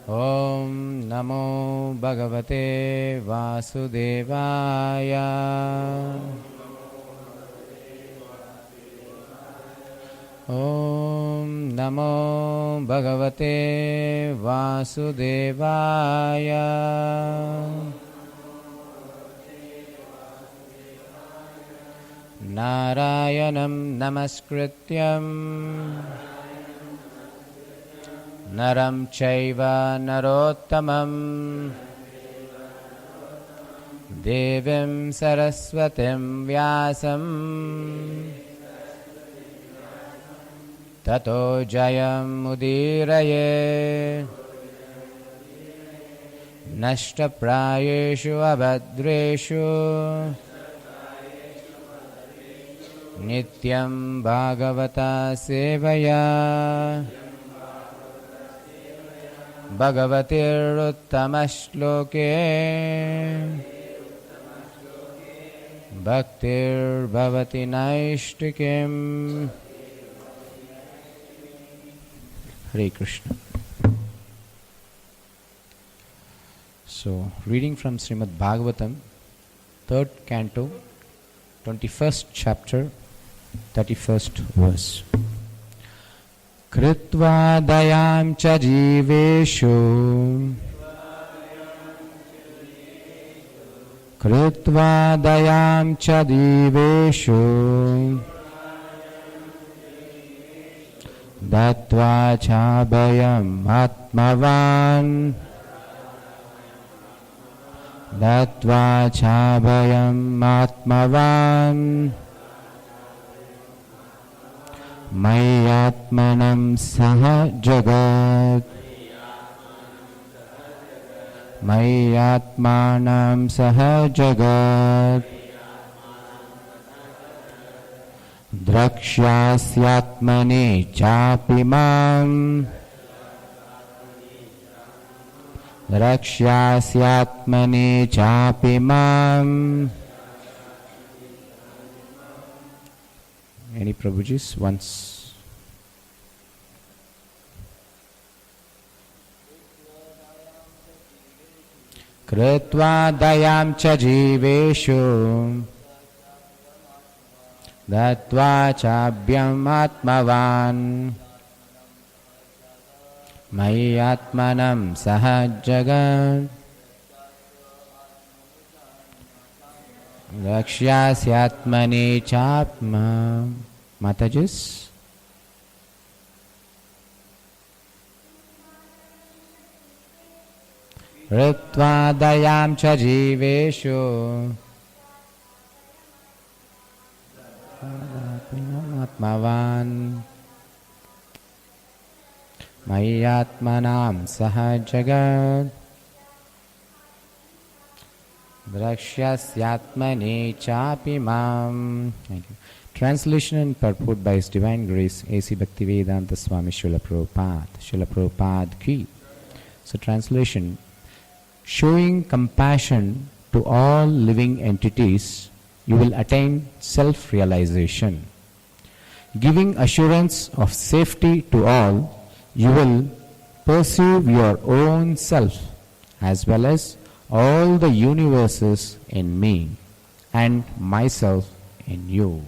ॐ नमो भगवते वासुदेवाय। ॐ नमो भगवते वासुदेवाय। नारायणं नमस्कृत्यं नरं चैव नरोत्तमं देवीं सरस्वतीं व्यासं ततो जयमुदीरये। नष्टप्रायेषु अभद्रेषु नित्यं भागवता सेवया भगवतीरुत्तमश्लोके भक्तिर्भवति नैष्टिकीम्। Hare Krishna. So, reading from Srimad Bhagavatam, 3rd canto, 21st chapter, 31st verse. Kritva dayam cha jiveshu, Kritva dayam cha diveshu, Dattva cha bhayam atmavan, Dattva cha bhayam atmavan, Mayatmanam saha jagat, Mayatmanam saha jagat, Drakshyasyatmane chapimam, Drakshyasyatmane chapimam. Any Prabhujis once? Kritva dayam cha jiveshu, Dattva chabhyam atmavan, Mayi atmanam sahajagan, Rakshyasyatmane chapma. Matajis. Ritva dayam cha jiveshu, atmavan, Mayatmanam sahajagat, Drakshyasyatmane chapimam. Thank you. Translation and purport by His Divine Grace A.C. Bhaktivedanta Swami Srila Prabhupada. Srila Prabhupada ki. So translation: showing compassion to all living entities, you will attain self-realization. Giving assurance of safety to all, you will perceive your own self as well as all the universes in me and myself in you.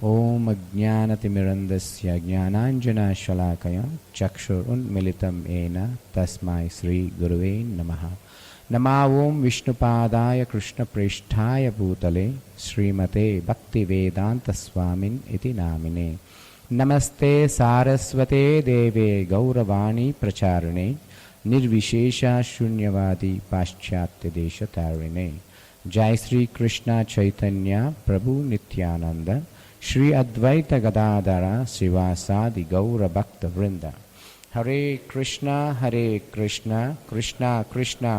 Om Ajnanatimirandasya Jnananjana Shalakaya Chakshur Unmilitam Ena Tasmai Sri Guruve Namaha. Nama Om Vishnupadaya Krishna Prishthaya Bhutale Srimate Bhakti Vedanta Swamin Iti Namine. Namaste Saraswate Deve Gauravani Pracharane Nirvishesha Shunyavadi Paschatya Desha Tarine. Jai Sri Krishna Chaitanya Prabhu Nityananda Shri Advaita Gadadara Sivasadi Gaura Bhakta Vrinda. Hare Krishna, Krishna Krishna,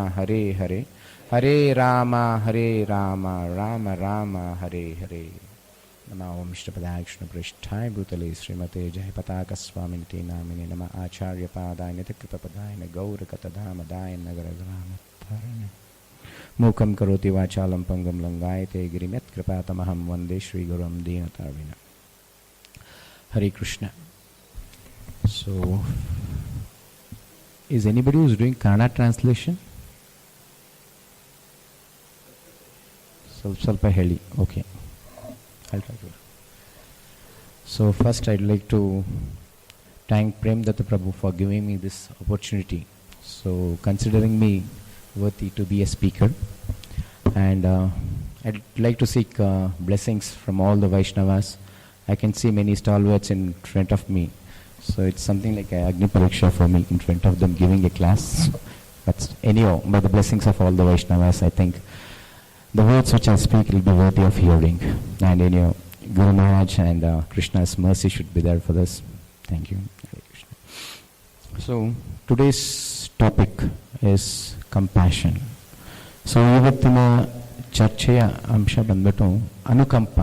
Hare Hare, Hare Rama, Rama Rama, Hare Hare. Nama Om Ishtapadaya Krishna Prishthaya Bhutale Srimate Jayapataka Swaminiti Namine Nama Acharya Padaya Nitakripapadaya Gaura Katadhamadaya Nagaragrama Tarane Mukam Karoti Vachalam Pangam Langayate Girimet Kripatamaham Vande Shri Gurum Dinatarvina. Hare Krishna. So, is anybody who's doing Kannada translation? ಸ್ವಲ್ಪ ಹೇಳಿ. Okay. I'll try to. So first I'd like to thank Prem Datta Prabhu for giving me this opportunity. So considering me worthy to be a speaker, and I'd like to seek blessings from all the Vaishnavas. I can see many stalwarts in front of me, so it's something like a Agni Pariksha for me in front of them giving a class. But anyhow, by the blessings of all the Vaishnavas, I think the words which I speak will be worthy of hearing. And anyhow, Guru Maharaj and Krishna's mercy should be there for us. Thank you. Hare Krishna. So today's topic is compassion. So ಇವತ್ತಿನ ಚರ್ಚೆಯ ಅಂಶ ಬಂದ್ಬಿಟ್ಟು ಅನುಕಂಪ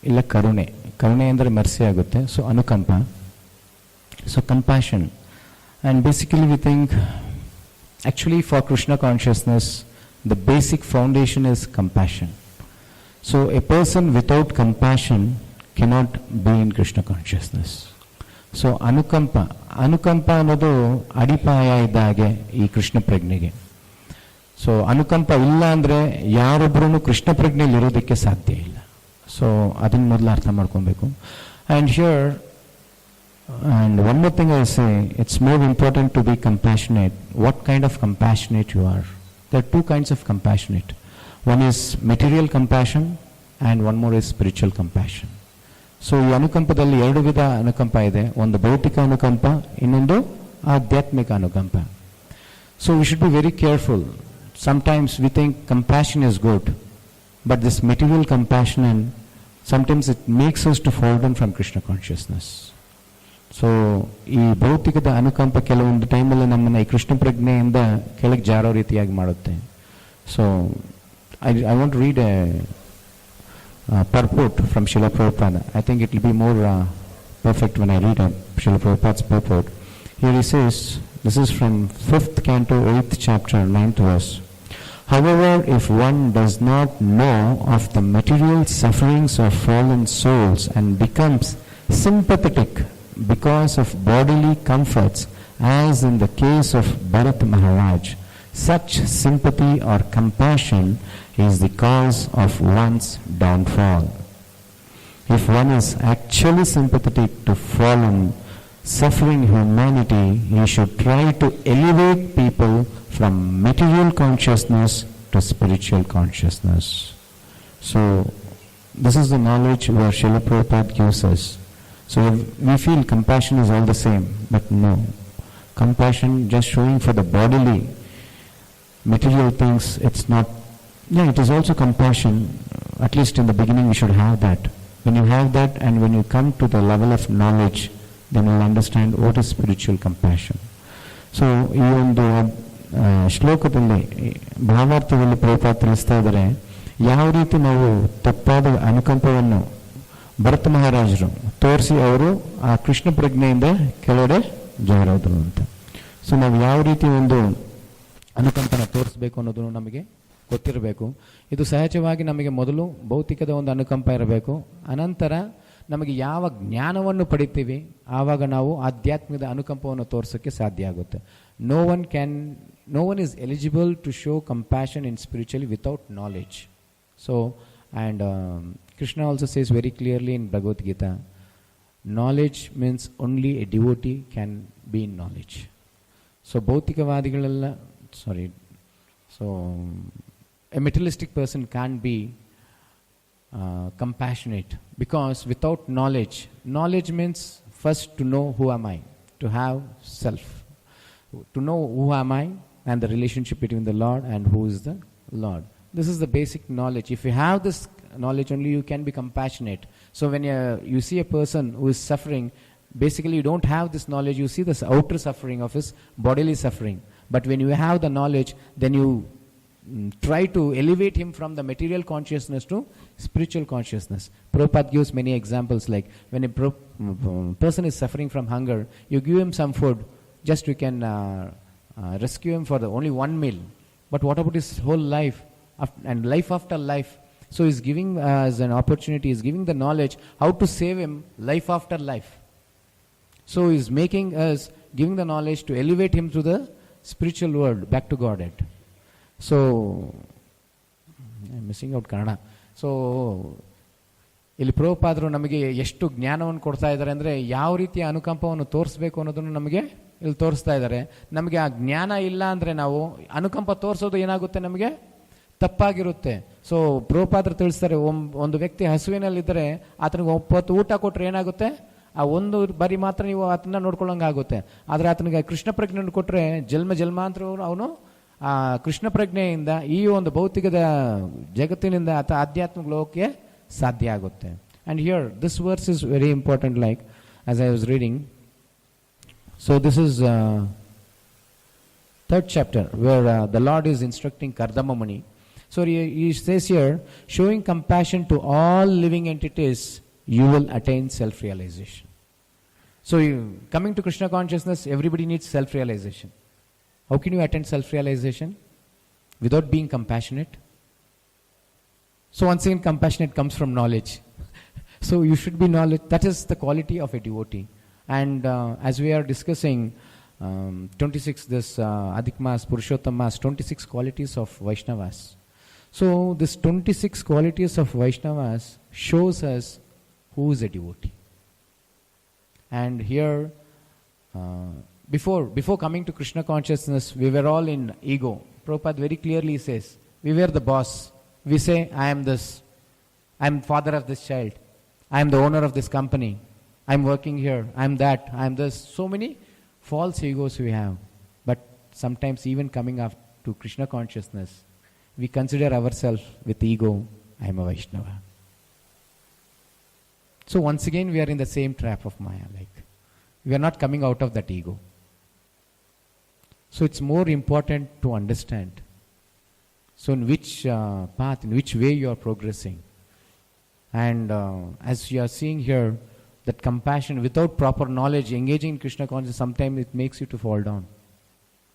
ಇಲ್ಲ ಕರುಣೆ. ಕರುಣೆ ಅಂದರೆ mercy ಆಗುತ್ತೆ. ಸೊ ಅನುಕಂಪ, so compassion. And basically we think actually for Krishna consciousness the basic foundation is compassion. So a person without compassion cannot be in Krishna consciousness. So anukampa ಅನ್ನೋದು ಅಡಿಪಾಯ ಇದ್ದಾಗೆ ಈ ಕೃಷ್ಣ ಪ್ರಜ್ಞೆಗೆ. ಸೊ ಅನುಕಂಪ ಇಲ್ಲ ಅಂದರೆ ಯಾರೊಬ್ಬರೂ ಕೃಷ್ಣ ಪ್ರಜ್ಞೆಯಲ್ಲಿ ಇರೋದಕ್ಕೆ ಸಾಧ್ಯ ಇಲ್ಲ. ಸೊ ಅದನ್ನು ಮೊದಲು ಅರ್ಥ ಮಾಡ್ಕೊಬೇಕು. And here and one more thing I say, it's more important to be compassionate. What kind of compassionate you are? There are two kinds of compassionate. One is material compassion and one more is spiritual compassion. So ಈ ಅನುಕಂಪದಲ್ಲಿ ಎರಡು ವಿಧ ಅನುಕಂಪ ಇದೆ. ಒಂದು ಭೌತಿಕ ಅನುಕಂಪ, ಇನ್ನೊಂದು ಆಧ್ಯಾತ್ಮಿಕ ಅನುಕಂಪ. So we should be very careful. Sometimes we think compassion is good, but this material compassion, and sometimes it makes us to fall down from Krishna consciousness. So ಈ ಭೌತಿಕದ ಅನುಕಂಪ ಕೆಲವೊಂದು ಟೈಮಲ್ಲಿ ನಮ್ಮನ್ನು ಈ ಕೃಷ್ಣ ಪ್ರಜ್ಞೆಯಿಂದ ಕೆಳಗೆ ಜಾರೋ ರೀತಿಯಾಗಿ ಮಾಡುತ್ತೆ. So I want read A purport from Srila Prabhupada. I think it will be more perfect when I read Srila Prabhupada's purport. Here he says, this is from 5th canto, 8th chapter, 9th verse. However, if one does not know of the material sufferings of fallen souls and becomes sympathetic because of bodily comforts, as in the case of Bharat Maharaj, such sympathy or compassion is the cause of one's downfall. If one is actually sympathetic to fallen, suffering humanity, he should try to elevate people from material consciousness to spiritual consciousness. So, this is the knowledge where Srila Prabhupada gives us. So we feel compassion is all the same, but no. Compassion just showing for the bodily, material things, it's not. Yeah, it is also compassion. At least in the beginning we should have that. When you have that and when you come to the level of knowledge, then you'll understand what is spiritual compassion. So ಈ ಒಂದು ಶ್ಲೋಕದಲ್ಲಿ ಭಾವಾರ್ಥದಲ್ಲಿ ಪ್ರಭುಪಾದ ತಿಳಿಸ್ತಾ ಇದ್ದಾರೆ, ಯಾವ ರೀತಿ ನಾವು ತಪ್ಪಾದ ಅನುಕಂಪವನ್ನು ಭರತ ಮಹಾರಾಜರು ತೋರಿಸಿ ಅವರು ಆ ಕೃಷ್ಣ ಪ್ರಜ್ಞೆಯಿಂದ ಕೆಳಗಡೆ ಜಾರೋದು ಅಂತ. ಸೊ ನಾವು ಯಾವ ರೀತಿ ಒಂದು ಅನುಕಂಪನ ತೋರಿಸ್ಬೇಕು ಅನ್ನೋದು ನಮಗೆ ಗೊತ್ತಿರಬೇಕು. ಇದು ಸಹಜವಾಗಿ ನಮಗೆ ಮೊದಲು ಭೌತಿಕದ ಒಂದು ಅನುಕಂಪ ಇರಬೇಕು. ಅನಂತರ ನಮಗೆ ಯಾವ ಜ್ಞಾನವನ್ನು ಪಡಿತೀವಿ ಆವಾಗ ನಾವು ಆಧ್ಯಾತ್ಮಿಕದ ಅನುಕಂಪವನ್ನು ತೋರಿಸೋಕ್ಕೆ ಸಾಧ್ಯ ಆಗುತ್ತೆ. No one is eligible to show compassion in spiritually without knowledge. So and Krishna also says very clearly in Bhagavad Gita, knowledge means only a devotee can be in knowledge. So bhautikavadigalalla, so a materialistic person can't be compassionate, because without knowledge means first to know who am I, to have self, to know who am I and the relationship between the Lord and who is the Lord. This is the basic knowledge. If you have this knowledge only, you can be compassionate. So when you see a person who is suffering, basically you don't have this knowledge, you see this outer suffering of his bodily suffering. But when you have the knowledge, then you try to elevate him from the material consciousness to spiritual consciousness. Prabhupada gives many examples, like when a person is suffering from hunger, you give him some food, just you can rescue him for only one meal. But what about his whole life and life after life? So he's giving us an opportunity, he's giving the knowledge how to save him life after life. So he's making us giving the knowledge to elevate him to the spiritual world, back to Godhead. So, I'm missing out Kannada. So, ಇಲ್ಲಿ ಪ್ರಭುಪಾದರು ನಮಗೆ ಎಷ್ಟು ಜ್ಞಾನವನ್ನು ಕೊಡ್ತಾ ಇದ್ದಾರೆ ಅಂದರೆ ಯಾವ ರೀತಿಯ ಅನುಕಂಪವನ್ನು ತೋರಿಸ್ಬೇಕು ಅನ್ನೋದನ್ನು ನಮಗೆ ಇಲ್ಲಿ ತೋರಿಸ್ತಾ ಇದ್ದಾರೆ. ನಮಗೆ ಆ ಜ್ಞಾನ ಇಲ್ಲ ಅಂದರೆ ನಾವು ಅನುಕಂಪ ತೋರಿಸೋದು ಏನಾಗುತ್ತೆ, ನಮಗೆ ತಪ್ಪಾಗಿರುತ್ತೆ. ಸೊ ಪ್ರಭುಪಾದರು ತಿಳಿಸ್ತಾರೆ, ಒಂದು ವ್ಯಕ್ತಿ ಹಸುವಿನಲ್ಲಿದ್ದರೆ ಆತನಿಗೆ 9 ಊಟ ಕೊಟ್ಟರೆ ಏನಾಗುತ್ತೆ, ಆ ಒಂದು ಬಾರಿ ಮಾತ್ರ ನೀವು ಆತನ ನೋಡ್ಕೊಳ್ಳೋಂಗೆ ಆಗುತ್ತೆ. ಆದರೆ ಆತನಿಗೆ ಕೃಷ್ಣ ಪ್ರಜ್ಞೆಯನ್ನು ಕೊಟ್ಟರೆ ಜನ್ಮಾಂತರ ಅವನು ಆ ಕೃಷ್ಣ ಪ್ರಜ್ಞೆಯಿಂದ ಈ ಒಂದು ಭೌತಿಕದ ಜಗತ್ತಿನಿಂದ ಆತ ಆಧ್ಯಾತ್ಮಿಕ ಲೋಕಕ್ಕೆ ಸಾಧ್ಯ ಆಗುತ್ತೆ. And here this verse is very important, like as I was reading. So this is 3rd chapter where the Lord is instructing Kardama Muni. So he says here, showing compassion to all living entities, you will attain self-realization. So coming to Krishna consciousness, everybody needs self-realization. How can you attain self-realization without being compassionate? So once again, compassionate comes from knowledge. So you should be knowledge. That is the quality of a devotee. And as we are discussing 26 this Adhik Mas, Purusottama, 26 qualities of Vaishnavas. So this 26 qualities of Vaishnavas shows us who is a devotee. And here, before coming to Krishna consciousness, we were all in ego. Prabhupada very clearly says, we were the boss. We say, I am this, I am father of this child, I am the owner of this company, I am working here, I am that, I am this. So many false egos we have. But sometimes even coming up to Krishna consciousness, we consider ourselves with ego, I am a Vaishnava. So once again we are in the same trap of Maya, like we are not coming out of that ego. So it's more important to understand. So in which path, in which way you are progressing. And as you are seeing here, that compassion without proper knowledge, engaging in Krishna consciousness, sometimes it makes you to fall down.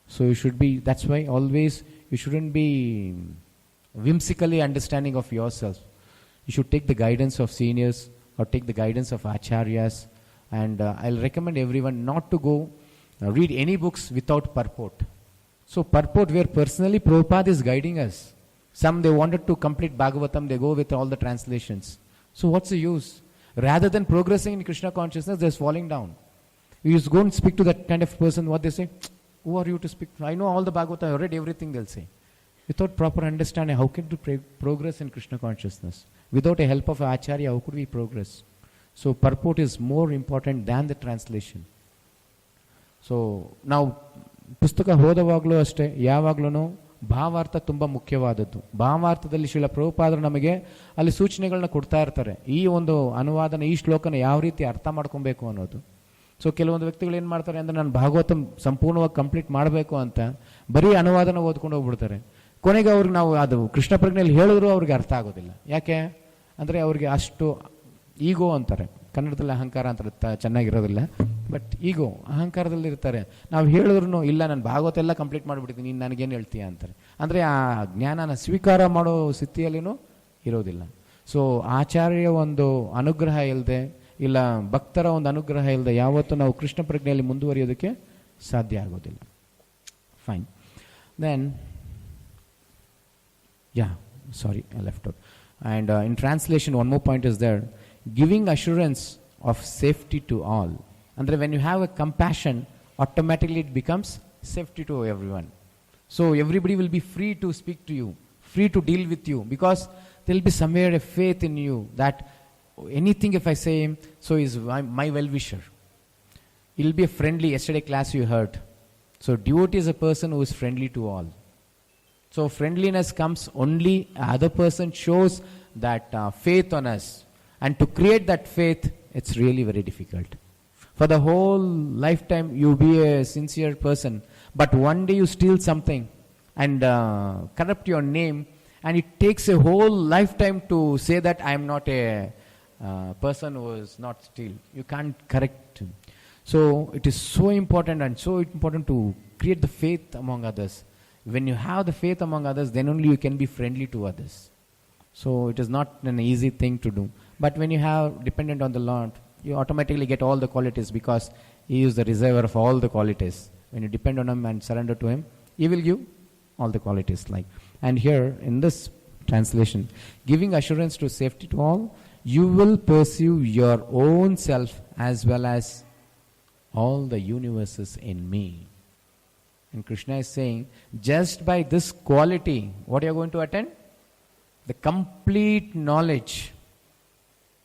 So you should be, that's why always you shouldn't be whimsically understanding of yourself. You should take the guidance of seniors or take the guidance of acharyas. And I'll recommend everyone not to go read any books without purport. So purport, where personally Prabhupada is guiding us. Some they wanted to complete Bhagavatam, they go with all the translations. So what's the use? Rather than progressing in Krishna consciousness, they're falling down. You just go and speak to that kind of person, what they say, who are you to speak? I know all the Bhagavatam, I read everything, they'll say. Without proper understanding, how can we progress in Krishna consciousness? Without a help of an acharya, how could we progress? So purport is more important than the translation. So now ಪುಸ್ತಕ ಓದುವಾಗಲೂ ಅಷ್ಟೇ, ಯಾವಾಗಲೂ ಭಾವಾರ್ಥ ತುಂಬ ಮುಖ್ಯವಾದದ್ದು. ಭಾವಾರ್ಥದಲ್ಲಿ ಶ್ರೀಲ ಪ್ರಭುಪಾದರು ನಮಗೆ ಅಲ್ಲಿ ಸೂಚನೆಗಳನ್ನ ಕೊಡ್ತಾ ಇರ್ತಾರೆ, ಈ ಒಂದು ಅನುವಾದನ, ಈ ಶ್ಲೋಕನ ಯಾವ ರೀತಿ ಅರ್ಥ ಮಾಡ್ಕೊಬೇಕು ಅನ್ನೋದು. ಸೊ ಕೆಲವೊಂದು ವ್ಯಕ್ತಿಗಳು ಏನು ಮಾಡ್ತಾರೆ ಅಂದರೆ, ನಾನು ಭಾಗವತ ಸಂಪೂರ್ಣವಾಗಿ ಕಂಪ್ಲೀಟ್ ಮಾಡಬೇಕು ಅಂತ ಬರೀ ಅನುವಾದನ ಓದ್ಕೊಂಡು ಹೋಗ್ಬಿಡ್ತಾರೆ. ಕೊನೆಗೆ ಅವ್ರಿಗೆ ನಾವು ಅದು ಕೃಷ್ಣ ಪ್ರಜ್ಞೆಯಲ್ಲಿ ಹೇಳಿದ್ರು ಅವ್ರಿಗೆ ಅರ್ಥ ಆಗೋದಿಲ್ಲ. ಯಾಕೆ ಅಂದರೆ ಅವ್ರಿಗೆ ಅಷ್ಟು ಈಗೋ ಅಂತಾರೆ, ಕನ್ನಡದಲ್ಲಿ ಅಹಂಕಾರ ಅಂತಾರೆ, ಚೆನ್ನಾಗಿರೋದಿಲ್ಲ. ಬಟ್ ಈಗೋ ಅಹಂಕಾರದಲ್ಲಿ ಇರ್ತಾರೆ. ನಾವು ಹೇಳಿದ್ರು ಇಲ್ಲ, ನಾನು ಭಾಗವತ ಎಲ್ಲ ಕಂಪ್ಲೀಟ್ ಮಾಡಿಬಿಡ್ತೀನಿ, ನೀನು ನನಗೇನು ಹೇಳ್ತೀಯ ಅಂತಾರೆ. ಅಂದರೆ ಆ ಜ್ಞಾನನ ಸ್ವೀಕಾರ ಮಾಡೋ ಸ್ಥಿತಿಯಲ್ಲಿನೂ ಇರೋದಿಲ್ಲ. ಸೊ ಆಚಾರ್ಯ ಒಂದು ಅನುಗ್ರಹ ಇಲ್ಲದೆ, ಇಲ್ಲ ಭಕ್ತರ ಒಂದು ಅನುಗ್ರಹ ಇಲ್ಲದೆ ಯಾವತ್ತೂ ನಾವು ಕೃಷ್ಣ ಪ್ರಜ್ಞೆಯಲ್ಲಿ ಮುಂದುವರಿಯೋದಕ್ಕೆ ಸಾಧ್ಯ ಆಗೋದಿಲ್ಲ. Fine. Then I left out. And in translation, one more point is there. Giving assurance of safety to all. Andre when you have a compassion, automatically it becomes safety to everyone. So everybody will be free to speak to you, free to deal with you, because there will be somewhere a faith in you that anything if I say, so is my well-wisher. He will be a friendly. Yesterday class you heard. So devotee is a person who is friendly to all. So friendliness comes only other person shows that faith on us. And to create that faith, it's really very difficult. For the whole lifetime, you be a sincere person, but one day you steal something and corrupt your name, and it takes a whole lifetime to say that I am not a person who is not steal. You can't correct him. So it is so important and so important to create the faith among others. When you have the faith among others, then only you can be friendly to others. So it is not an easy thing to do. But when you have dependent on the Lord, you automatically get all the qualities, because He is the reservoir of all the qualities. When you depend on Him and surrender to Him, He will give all the qualities. Like, and here in this translation, giving assurance to safety to all, you will pursue your own self as well as all the universes in me. And Krishna is saying, just by this quality, what you are going to attain? The complete knowledge.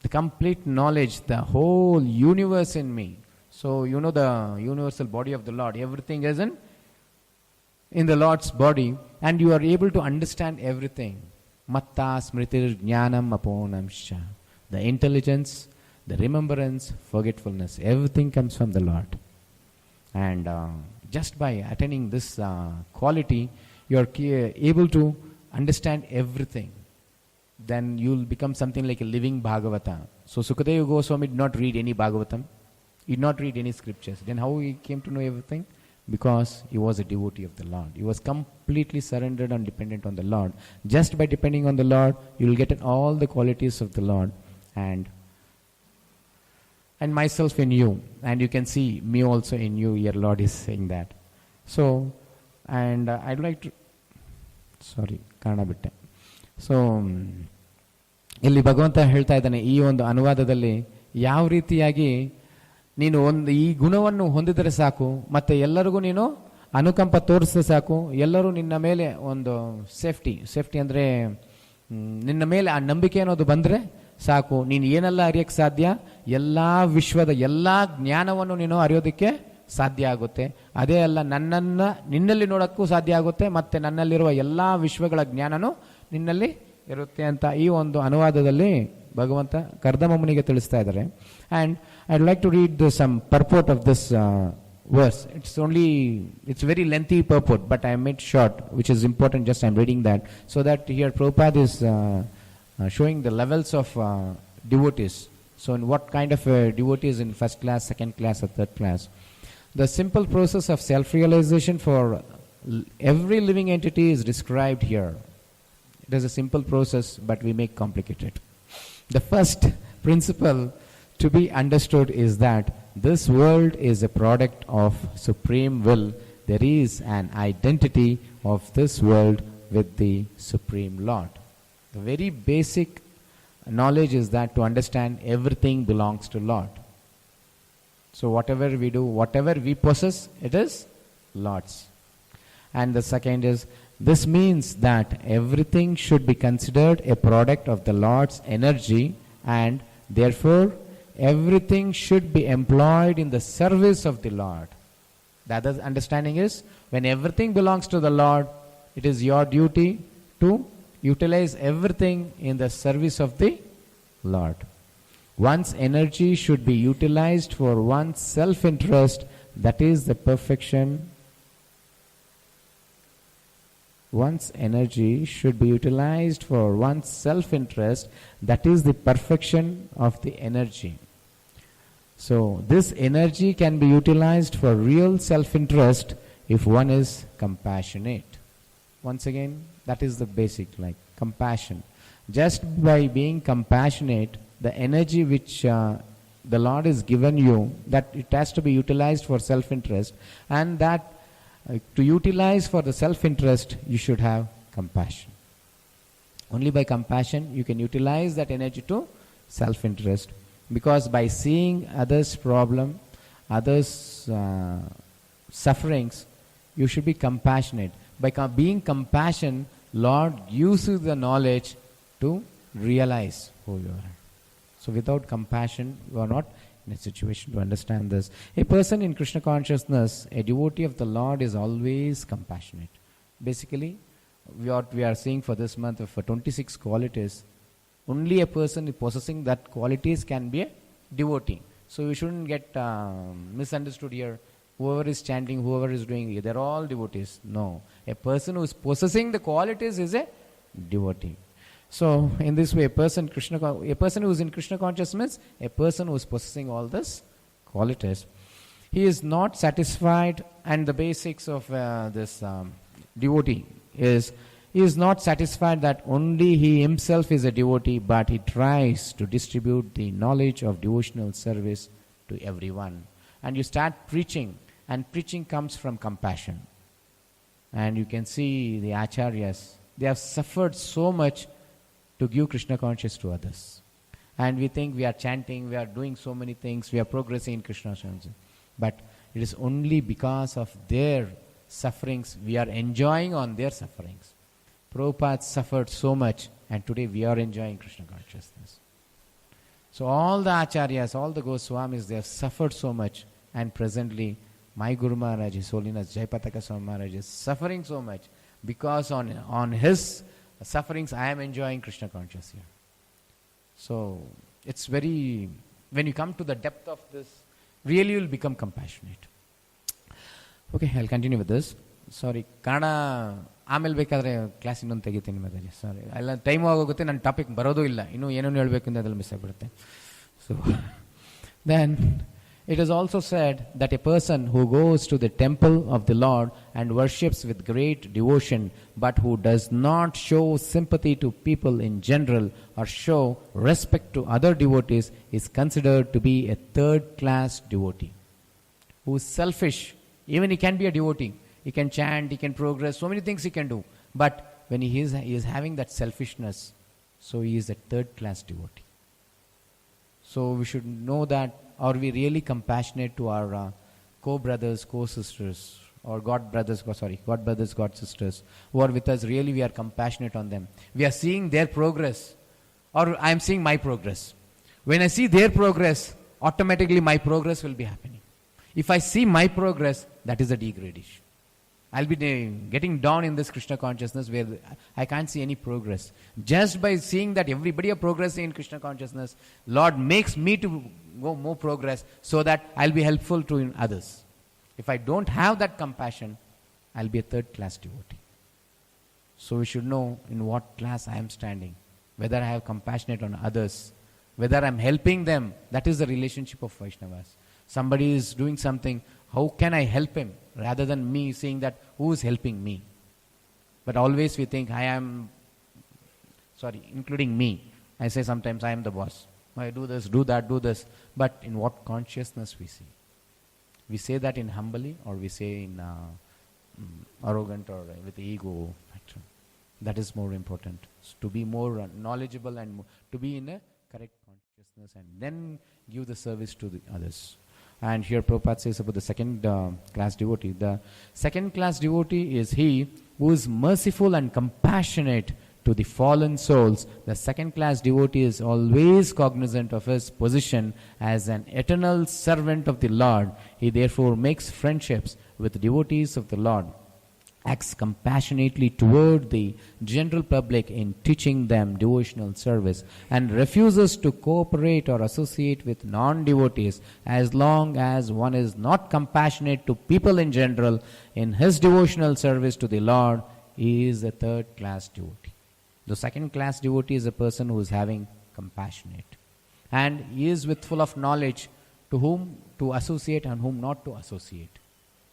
The complete knowledge, the whole universe in me. So you know the universal body of the Lord. Everything is in the Lord's body, and you are able to understand everything. Matta smritir jnanam aponamsha. The intelligence, the remembrance, forgetfulness, everything comes from the Lord. And just by attaining this quality, you are able to understand everything. Then you will become something like a living Bhagavata. So Sukadeva Goswami did not read any Bhagavatam. He did not read any scriptures. Then how he came to know everything? Because he was a devotee of the Lord. He was completely surrendered and dependent on the Lord. Just by depending on the Lord, you will get all the qualities of the Lord. And myself in you. And you can see me also in you. Your Lord is saying that. So, and I'd like to... Sorry, Kannada bitte. So ಇಲ್ಲಿ ಭಗವಂತ ಹೇಳ್ತಾ ಇದ್ದಾನೆ ಈ ಒಂದು ಅನುವಾದದಲ್ಲಿ, ಯಾವ ರೀತಿಯಾಗಿ ನೀನು ಒಂದು ಈ ಗುಣವನ್ನು ಹೊಂದಿದರೆ ಸಾಕು, ಮತ್ತೆ ಎಲ್ಲರಿಗೂ ನೀನು ಅನುಕಂಪ ತೋರಿಸಿದ್ರೆ ಸಾಕು, ಎಲ್ಲರೂ ನಿನ್ನ ಮೇಲೆ ಒಂದು ಸೇಫ್ಟಿ ಅಂದರೆ ನಿನ್ನ ಮೇಲೆ ಆ ನಂಬಿಕೆ ಅನ್ನೋದು ಬಂದರೆ ಸಾಕು, ನೀನು ಏನೆಲ್ಲ ಅರಿಯೋಕ್ಕೆ ಸಾಧ್ಯ, ಎಲ್ಲ ವಿಶ್ವದ ಎಲ್ಲ ಜ್ಞಾನವನ್ನು ನೀನು ಅರಿಯೋದಕ್ಕೆ ಸಾಧ್ಯ ಆಗುತ್ತೆ. ಅದೇ ಅಲ್ಲ, ನನ್ನನ್ನು ನಿನ್ನಲ್ಲಿ ನೋಡೋಕ್ಕೂ ಸಾಧ್ಯ ಆಗುತ್ತೆ, ಮತ್ತು ನನ್ನಲ್ಲಿರುವ ಎಲ್ಲ ವಿಶ್ವಗಳ ಜ್ಞಾನನೂ ನಿನ್ನಲ್ಲಿ ಇರುತ್ತೆ ಅಂತ ಈ ಒಂದು ಅನುವಾದದಲ್ಲಿ ಭಗವಂತ ಕರ್ದಮ ಮುನಿಗೆ ತಿಳಿಸ್ತಾ ಇದ್ದಾರೆ. And I'd like to read some purport of this verse. It's very lengthy purport, but I made short, which is important. Just I'm reading that, so that here Prabhupada is showing the levels of devotees. So in what kind of devotees in first class, second class, or third class. The simple process of self-realization for every living entity is described here. It is a simple process, but we make complicated. The first principle to be understood is that this world is a product of supreme will. There is an identity of this world with the Supreme Lord. The very basic knowledge is that to understand everything belongs to Lord. So whatever we do, whatever we possess, it is Lord's. And the second is, this means that everything should be considered a product of the Lord's energy, and therefore everything should be employed in the service of the Lord. The other understanding is, when everything belongs to the Lord, it is your duty to utilize everything in the service of the Lord. One's energy should be utilized for one's self-interest, that is the perfection. One's energy should be utilized for one's self-interest, that is the perfection of the energy. So this energy can be utilized for real self-interest if one is compassionate. Once again, that is the basic, like compassion. Just by being compassionate, the energy which the Lord has given you, that it has to be utilized for self-interest, and that to utilize for the self-interest, you should have compassion. Only by compassion you can utilize that energy to self-interest, because by seeing others' problem, others' sufferings, you should be compassionate. By being compassion, Lord gives you the knowledge to realize who you are. So without compassion, you are not in a situation to understand this. A person in Krishna consciousness, a devotee of the Lord, is always compassionate. Basically, what we are seeing for this month for 26 qualities, only a person possessing that qualities can be a devotee. So you shouldn't get misunderstood here. Whoever is chanting, whoever is doing, they're all devotees. No. A person who is possessing the qualities is a devotee. So in this way, a person who is in Krishna consciousness, a person who is possessing all these qualities, he is not satisfied. And the basics of this devotee is, he is not satisfied that only he himself is a devotee, but he tries to distribute the knowledge of devotional service to everyone. and you start preaching, and preaching comes from compassion. And you can see the acharyas, they have suffered so much to give Krishna consciousness to others. And we think we are chanting, we are doing so many things, we are progressing in Krishna consciousness. But it is only because of their sufferings we are enjoying on their sufferings. Prabhupada suffered so much, and today we are enjoying Krishna consciousness. So all the acharyas, all the Goswamis, they have suffered so much, and presently my Guru Maharaj, His Holiness Jayapataka Swami Maharaj, is suffering so much because on his sufferings I am enjoying Krishna consciousness here. So it's very, when you come to the depth of this, really you will become compassionate. Okay, I'll continue with this. Sorry, Kannada ಆಮೇಲೆ ಬೇಕಾದರೆ class ಇನ್ನೊಂದು ತೆಗಿತೀನಿ ಮತ್ತೆ. ಸಾರಿ, ಎಲ್ಲ time ಆಗೋಗುತ್ತೆ, ನನ್ನ topic ಬರೋದು ಇಲ್ಲ, ಇನ್ನೂ ಏನೇನು ಹೇಳಬೇಕು ಅಂತ ಅದ್ರಲ್ಲಿ ಮಿಸ್ ಆಗಿಬಿಡುತ್ತೆ. So then it is also said that a person who goes to the temple of the Lord and worships with great devotion, but who does not show sympathy to people in general or show respect to other devotees, is considered to be a third-class devotee. Who is selfish. Even he can be a devotee. He can chant, he can progress, so many things he can do. But when he is having that selfishness, so he is a third-class devotee. So we should know that. Are we really compassionate to our co-brothers, co-sisters, or God brothers, God sisters who are with us? Really we are compassionate on them. We are seeing their progress, or I am seeing my progress. When I see their progress, automatically my progress will be happening. If I see my progress, that is a degradation. I'll be getting down in this Krishna consciousness where I can't see any progress. Just by seeing that everybody are progressing in Krishna consciousness, Lord makes me to go more progress so that I'll be helpful to others. If I don't have that compassion, I'll be a third-class devotee. So we should know in what class I am standing, whether I have compassionate on others, whether I'm helping them. That is the relationship of Vaishnavas. Somebody is doing something, how can I help him? Rather than me saying that, who is helping me? But always we think, including me. I say sometimes I am the boss. I do this, do that, do this. But in what consciousness we see? We say that in humbly, or we say in arrogant, or with ego. That is more important. To be more knowledgeable and to be in a correct consciousness, and then give the service to the others. And here Prabhupada says about the second-class devotee. The second-class devotee is he who is merciful and compassionate to the fallen souls. The second-class devotee is always cognizant of his position as an eternal servant of the Lord. He therefore makes friendships with devotees of the Lord, acts compassionately toward the general public in teaching them devotional service, and refuses to cooperate or associate with non-devotees as long as one is not compassionate to people in general in his devotional service to the Lord. He is a third-class devotee. The second-class devotee is a person who is having compassionate, and he is with full of knowledge to whom to associate and whom not to associate.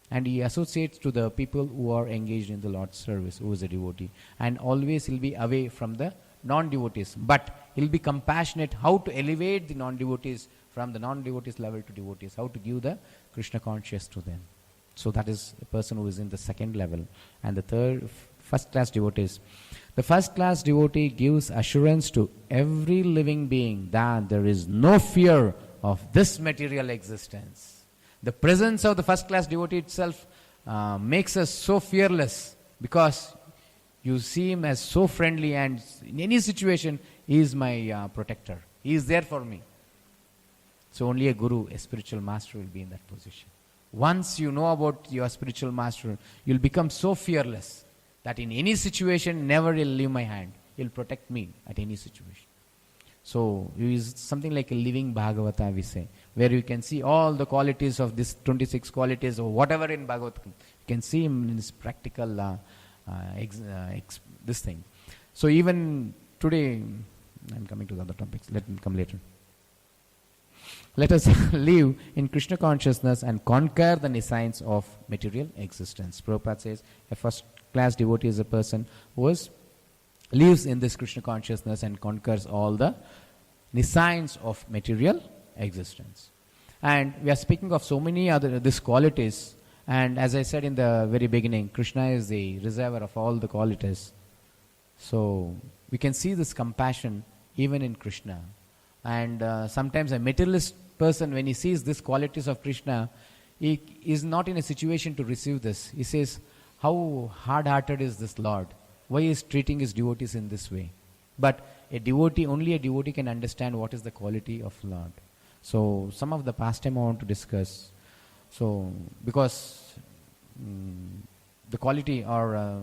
And he associates to the people who are engaged in the Lord's service, who is a devotee. And always he'll be away from the non-devotees. But he'll be compassionate how to elevate the non-devotees from the non-devotees level to devotees, how to give the Krishna consciousness to them. So that is a person who is in the second level. And the first-class devotees. The first-class devotee gives assurance to every living being that there is no fear of this material existence. The presence of the first-class devotee itself makes us so fearless, because you see him as so friendly, and in any situation, he is my protector. He is there for me. So only a guru, a spiritual master, will be in that position. Once you know about your spiritual master, you'll become so fearless that in any situation, never he'll leave my hand. He'll protect me at any situation. So he is something like a living Bhagavata, we say, where you can see all the qualities of this 26 qualities or whatever in Bhagavatam. You can see him in his practical this thing. So even today, I'm coming to the other topics, let me come later. Let us live in Krishna consciousness and conquer the nescience of material existence. Prabhupada says a first-class devotee is a person who lives in this Krishna consciousness and conquers all the nescience of material existence. And we are speaking of so many other these qualities. And as I said in the very beginning, Krishna is the reservoir of all the qualities. So we can see this compassion even in Krishna. And sometimes a materialist person, when he sees these qualities of Krishna, he is not in a situation to receive this. He says, how hard-hearted is this Lord? Why is treating his devotees in this way? But a devotee, only a devotee can understand what is the quality of Lord. So some of the pastime I want to discuss. So because the quality or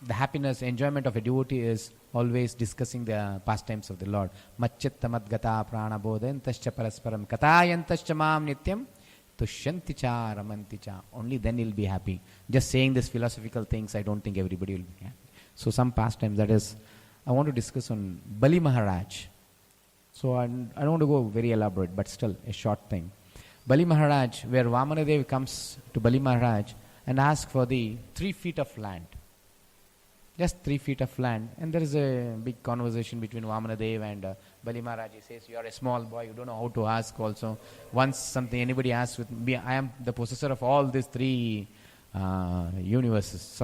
the happiness, enjoyment of a devotee is always discussing the pastimes of the Lord. Macchittamat gata prana bodhayantascha parasparam katayantascha mam nityam tushyanti cha ramanti cha. Only then he'll be happy. Just saying these philosophical things, I don't think everybody will be happy. So some pastimes, that is, I want to discuss on Bali Maharaj. So I don't want to go very elaborate, but still a short thing. Bali Maharaj, where Vamanadev comes to Bali Maharaj and asks for the 3 feet of land. Just 3 feet of land. And there is a big conversation between Vamanadev and Bali Maharaj. He says, you are a small boy, you don't know how to ask also. Once something anybody asks with me, I am the possessor of all these 3 universes,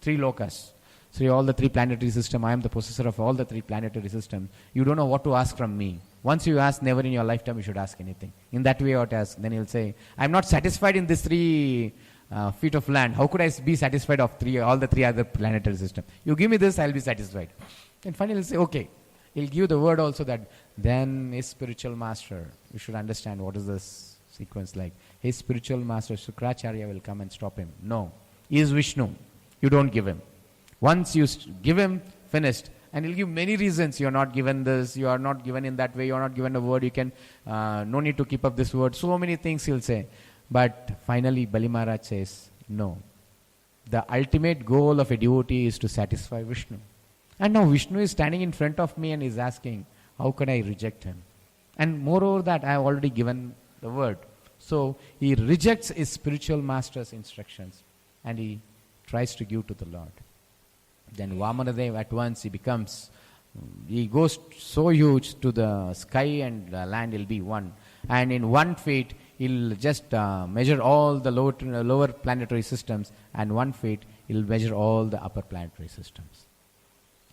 3 lokas. So all the 3 planetary systems, I am the possessor of all the 3 planetary systems. You don't know what to ask from me. Once you ask, never in your lifetime you should ask anything. In that way you ought to ask. Then he'll say, I am not satisfied in these 3 feet of land. How could I be satisfied of all the 3 other planetary systems? You give me this, I'll be satisfied. And finally he'll say, okay. He'll give the word also that then his spiritual master, you should understand what is this sequence like. His spiritual master, Sukracharya, will come and stop him. No. He is Vishnu. You don't give him. Once you give him, finished. And he'll give many reasons. You are not given this, you are not given in that way, you are not given a word, you can, no need to keep up this word. So many things he'll say. But finally Bali Maharaj says, no. The ultimate goal of a devotee is to satisfy Vishnu. And now Vishnu is standing in front of me and is asking, how can I reject him? And moreover that, I have already given the word. So he rejects his spiritual master's instructions and he tries to give to the Lord. Then Vamanadev at once he goes so huge to the sky and the land will be one. And in 1 feet, he'll just measure all the lower planetary systems, and 1 feet, he'll measure all the upper planetary systems.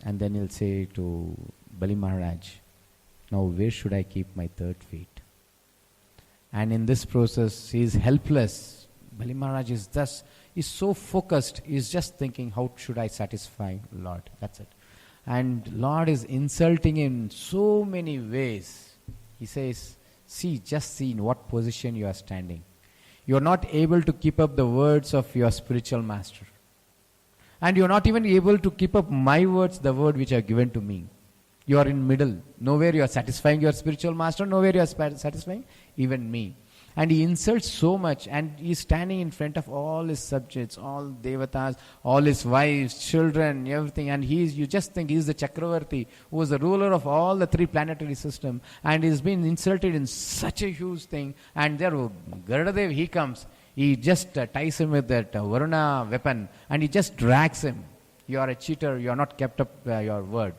And then he'll say to Bali Maharaj, now where should I keep my 3rd feet? And in this process, he is helpless. Bali Maharaj is so focused, he is just thinking, how should I satisfy Lord? That's it. And Lord is insulting him in so many ways. He says, just see in what position you are standing. You are not able to keep up the words of your spiritual master. And you are not even able to keep up my words, the word which are given to me. You are in middle. Nowhere you are satisfying your spiritual master, nowhere you are satisfying even me. And he insults so much, and he is standing in front of all his subjects, all devatas, all his wives, children, everything. And you just think he is the Chakravarti, who is the ruler of all the 3 planetary systems. And he has been insulted in such a huge thing. And there, Giridhara, he comes. He just ties him with that Varuna weapon, and he just drags him. You are a cheater, you are not kept up your word.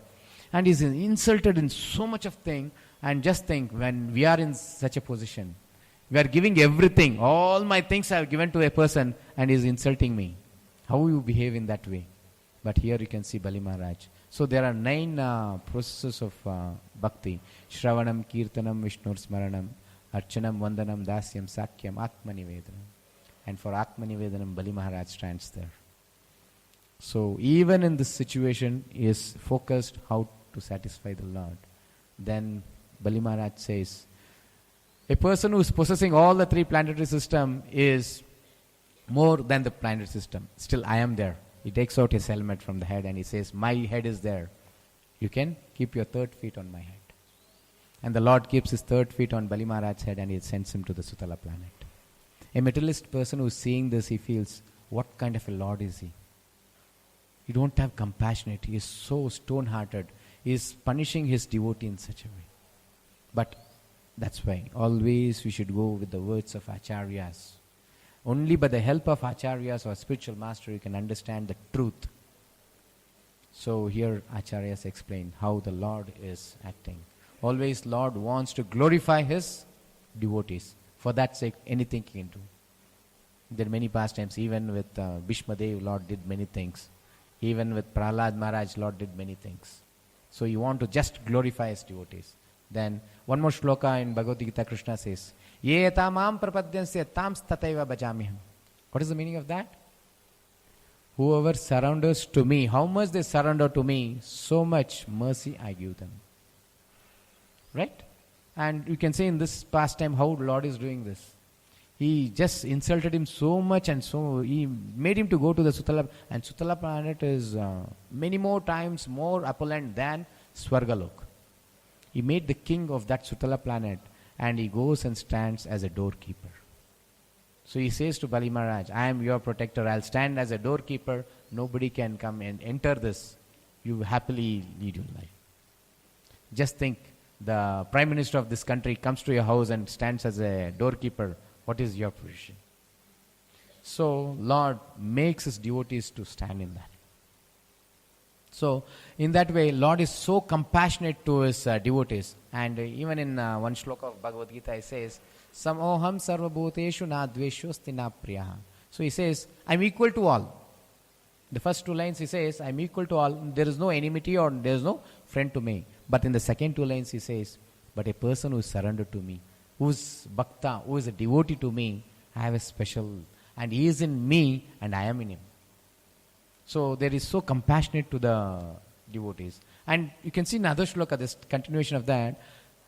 And he is insulted in so much of thing. And just think, when we are in such a position, we are giving everything, all my things I have given to a person, and he is insulting me. How you behave in that way? But here you can see Bali Maharaj. So there are 9 processes of bhakti. Shravanam, Kirtanam, Vishnur Smaranam, Archanam, Vandanam, Dasyam, Sakyam, Atmanivedanam. And for Atmanivedanam, Bali Maharaj stands there. So even in this situation, he is focused how to satisfy the Lord. Then Bali Maharaj says, a person who is possessing all the 3 planetary systems is more than the planetary system. Still, I am there. He takes out his helmet from the head and he says, my head is there. You can keep your 3rd feet on my head. And the Lord keeps his 3rd feet on Bali Maharaj's head and he sends him to the Sutala planet. A materialist person who is seeing this, he feels, what kind of a Lord is he? He don't have compassion. He is so stone-hearted. He is punishing his devotee in such a way. But that's why always we should go with the words of Acharyas. Only by the help of Acharyas or spiritual master you can understand the truth. So here Acharyas explain how the Lord is acting. always Lord wants to glorify His devotees. For that sake, anything He can do. There are many pastimes. Even with Bhishmadev, Lord did many things. Even with Prahlad Maharaj, Lord did many things. So you want to just glorify His devotees. Then one more shloka in Bhagavad Gita, Krishna says, Ye tamam prapadyansya tams tataiva bhajamiham. What is the meaning of that? Whoever surrenders to me, how much they surrender to me, so much mercy I give them. Right? And you can say in this pastime how Lord is doing this. He just insulted him so much, and so he made him to go to the Sutala, and Sutala planet is many more times more opulent than Swargalok. He made the king of that Sutala planet, and he goes and stands as a doorkeeper. So he says to Bali Maharaj, I am your protector, I'll stand as a doorkeeper, nobody can come and enter this. You happily lead your life. Just think, the Prime Minister of this country comes to your house and stands as a doorkeeper. What is your position? So Lord makes His devotees to stand in that. So in that way, Lord is so compassionate to His devotees. And even in one shloka of Bhagavad Gita, He says, Samoham sarvabhuteshu na dveshosti na priyaha. So He says, I am equal to all. The first two lines He says, I am equal to all. There is no enmity or there is no friend to me. But in the second two lines He says, but a person who is surrendered to me, who is bhakta, who is a devotee to me, I have a special, and he is in me and I am in him. So there is so compassionate to the devotees. And you can see in another shloka, this continuation of that,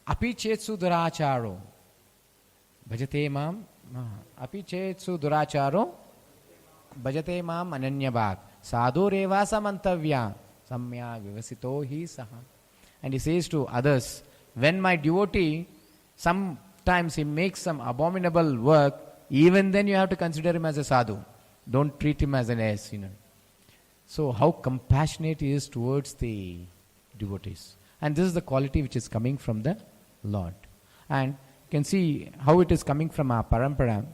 api chetsu duracharo bhajate mam, api chetsu duracharo bhajate mam ananyabhag sadhu reva samantavya samya vivasito hi saha. And he says to others, when my devotee, sometimes he makes some abominable work, even then you have to consider him as a sadhu. Don't treat him as an sinner. So how compassionate he is towards the devotees. And this is the quality which is coming from the Lord. And you can see how it is coming from our parampara.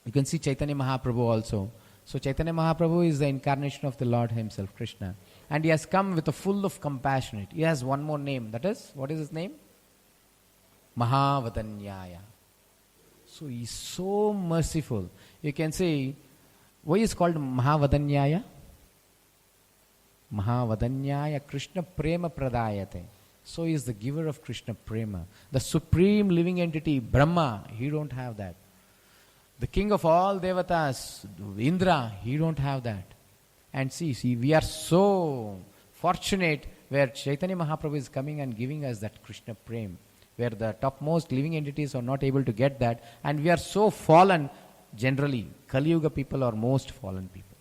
You can see Chaitanya Mahaprabhu also. So Chaitanya Mahaprabhu is the incarnation of the Lord Himself, Krishna. And He has come with a full of compassionate. He has one more name. That is, what is His name? Mahavadanyaya. So He is so merciful. You can say, why is called Mahavadanyaya? Mahavadanyaya Krishna Prema Pradayate. So He is the giver of Krishna Prema. The supreme living entity, Brahma, He don't have that. The king of all devatas, Indra, he don't have that. And see, we are so fortunate where Chaitanya Mahaprabhu is coming and giving us that Krishna Prem, where the topmost living entities are not able to get that, and we are so fallen. Generally, Kali Yuga people are most fallen people.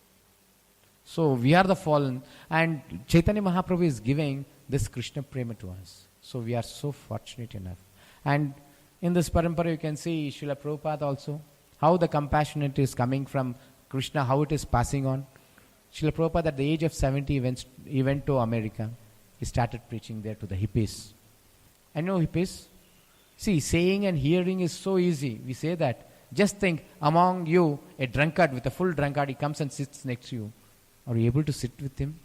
So we are the fallen, and Chaitanya Mahaprabhu is giving this Krishna Prema to us. So we are so fortunate enough. And in this parampara you can see Srila Prabhupada also, how the compassionate is coming from Krishna, how it is passing on. Srila Prabhupada at the age of 70 he went to America. He started preaching there to the hippies. I know hippies. See, saying and hearing is so easy. We say that. Just think, among you, a drunkard with a full drunkard, he comes and sits next to you. Are you able to sit with him?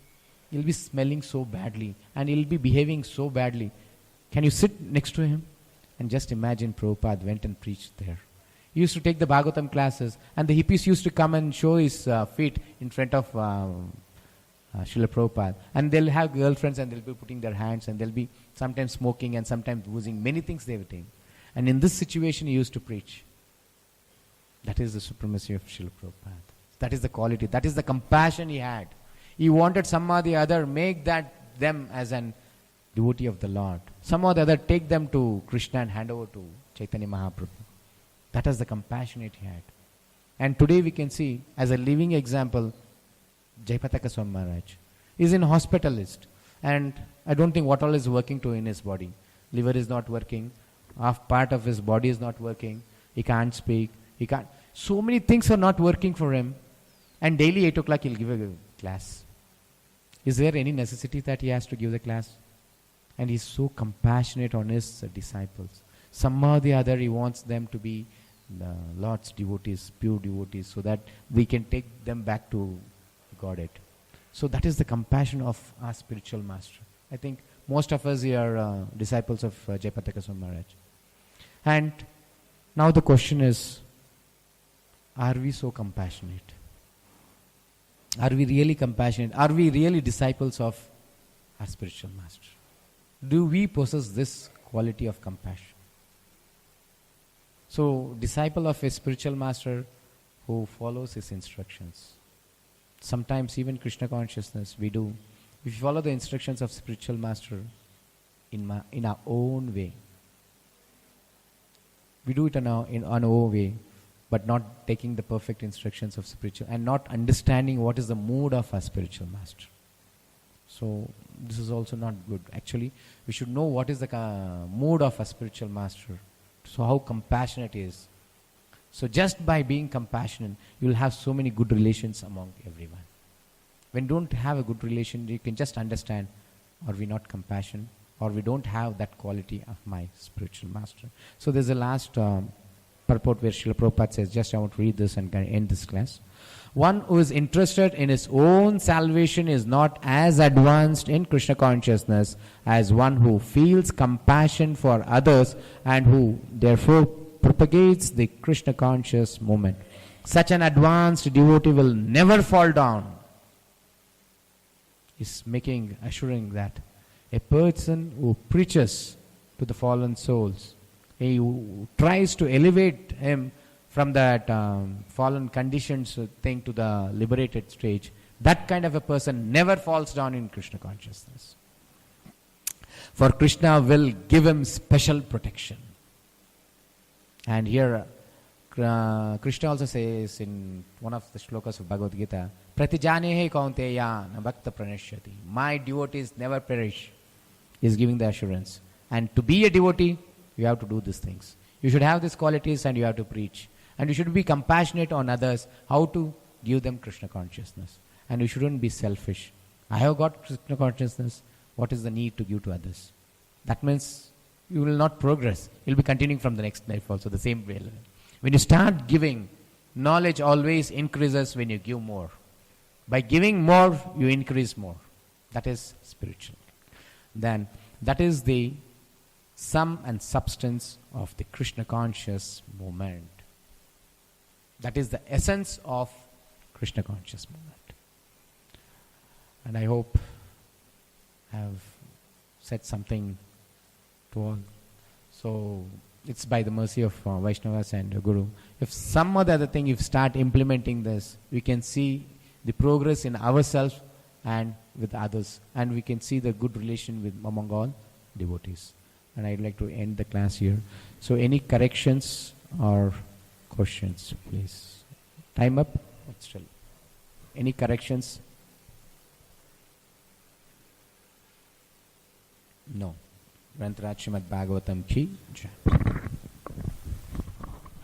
He'll be smelling so badly and he'll be behaving so badly. Can you sit next to him? And just imagine Prabhupada went and preached there. He used to take the Bhagavatam classes, and the hippies used to come and show his feet in front of Srila Prabhupada. And they'll have girlfriends and they'll be putting their hands, and they'll be sometimes smoking and sometimes boozing. Many things they were doing. And in this situation he used to preach. That is the supremacy of Srila Prabhupada. That is the quality. That is the compassion he had. He wanted some or the other make them as an devotee of the Lord. Some or the other take them to Krishna and hand over to Chaitanya Mahaprabhu. That is the compassionate he had. And today we can see, as a living example, Jayapataka Swami Maharaj is in hospitalist. And I don't think what all is working to in his body. Liver is not working. Half part of his body is not working. He can't speak. He can't. So many things are not working for him. And daily 8 o'clock he'll give a class. Is there any necessity that he has to give the class? And he's so compassionate on his disciples. Somehow or the other he wants them to be the Lord's devotees, pure devotees, so that we can take them back to Godhead. So that is the compassion of our spiritual master. I think most of us here are disciples of Jayapataka Swami Maharaj. And now the question is, are we so compassionate? Are we really compassionate? Are we really disciples of our spiritual master? Do we possess this quality of compassion? So, disciple of a spiritual master who follows his instructions. Sometimes even Krishna consciousness we do. If we follow the instructions of spiritual master in our own way, we do it in our own way, but not taking the perfect instructions of spiritual and not understanding what is the mood of our spiritual master. So this is also not good. Actually, we should know what is the mood of a spiritual master. So how compassionate he is. So just by being compassionate, you will have so many good relations among everyone. When you don't have a good relation, you can just understand, are we not compassionate, or we don't have that quality of my spiritual master. So there's a last purport where Srila Prabhupada says, just I want to read this and end this class. One who is interested in his own salvation is not as advanced in Krishna consciousness as one who feels compassion for others and who therefore propagates the Krishna conscious movement. Such an advanced devotee will never fall down. He's assuring that a person who preaches to the fallen souls, he who tries to elevate him from that fallen conditions thing to the liberated stage, that kind of a person never falls down in Krishna consciousness. For Krishna will give him special protection. And here Krishna also says in one of the shlokas of Bhagavad Gita, Pratijanehe kaunteya na bhakta pranashyati. My devotees never perish. He is giving the assurance. And to be a devotee, you have to do these things. You should have these qualities and you have to preach. And you should be compassionate on others, how to give them Krishna consciousness. And you shouldn't be selfish. I have got Krishna consciousness, what is the need to give to others? That means you will not progress. You will be continuing from the next life also, the same way. When you start giving, knowledge always increases when you give more. By giving more, you increase more. That is spiritual. Then, that is the sum and substance of the Krishna conscious movement. That is the essence of Krishna conscious movement. And I hope I have said something to all. So it's by the mercy of Vaishnavas and Guru. If some other thing, if start implementing this, we can see the progress in ourselves and with others. And we can see the good relation with among all devotees. And I'd like to end the class here. So any corrections or questions, please? Time up? But still. Any corrections? No. Grantaraj Srimad Bhagavatam ki jai.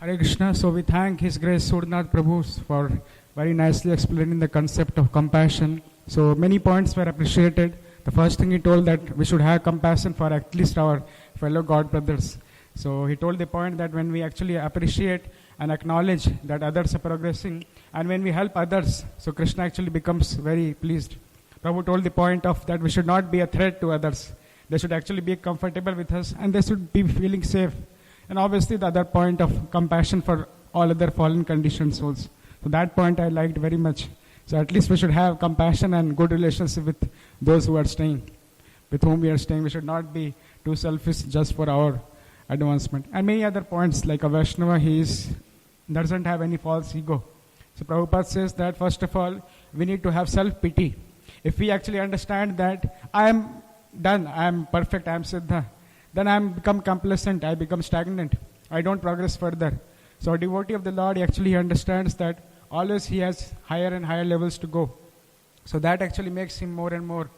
Hare Krishna. So we thank His Grace Suranatha Prabhu for very nicely explaining the concept of compassion. So many points were appreciated. The first thing he told that we should have compassion for at least our fellow God brothers. So he told the point that when we actually appreciate and acknowledge that others are progressing, and when we help others, so Krishna actually becomes very pleased. Prabhu told the point of that we should not be a threat to others. They should actually be comfortable with us and they should be feeling safe. And obviously the other point of compassion for all other fallen conditioned souls. So that point I liked very much. So at least we should have compassion and good relationship with those who are staying, with whom we are staying. We should not be too selfish just for our advancement. And many other points, like a Vaishnava, doesn't have any false ego. So Prabhupada says that first of all, we need to have self-pity. If we actually understand that I am done, I am perfect, I am Siddha, then I become complacent, I become stagnant, I don't progress further. So a devotee of the Lord actually understands that always he has higher and higher levels to go. So that actually makes him more and more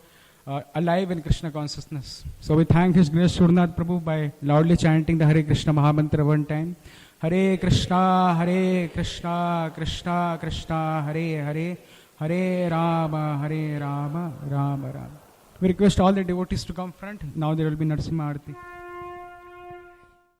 alive in Krishna consciousness. So we thank His Grace Suranatha Prabhu by loudly chanting the Hare Krishna Mahamantra one time. Hare Krishna, Krishna Krishna, Hare Hare, Hare Rama, Rama Rama. We request all the devotees to come front. Now there will be Narasimha Arati.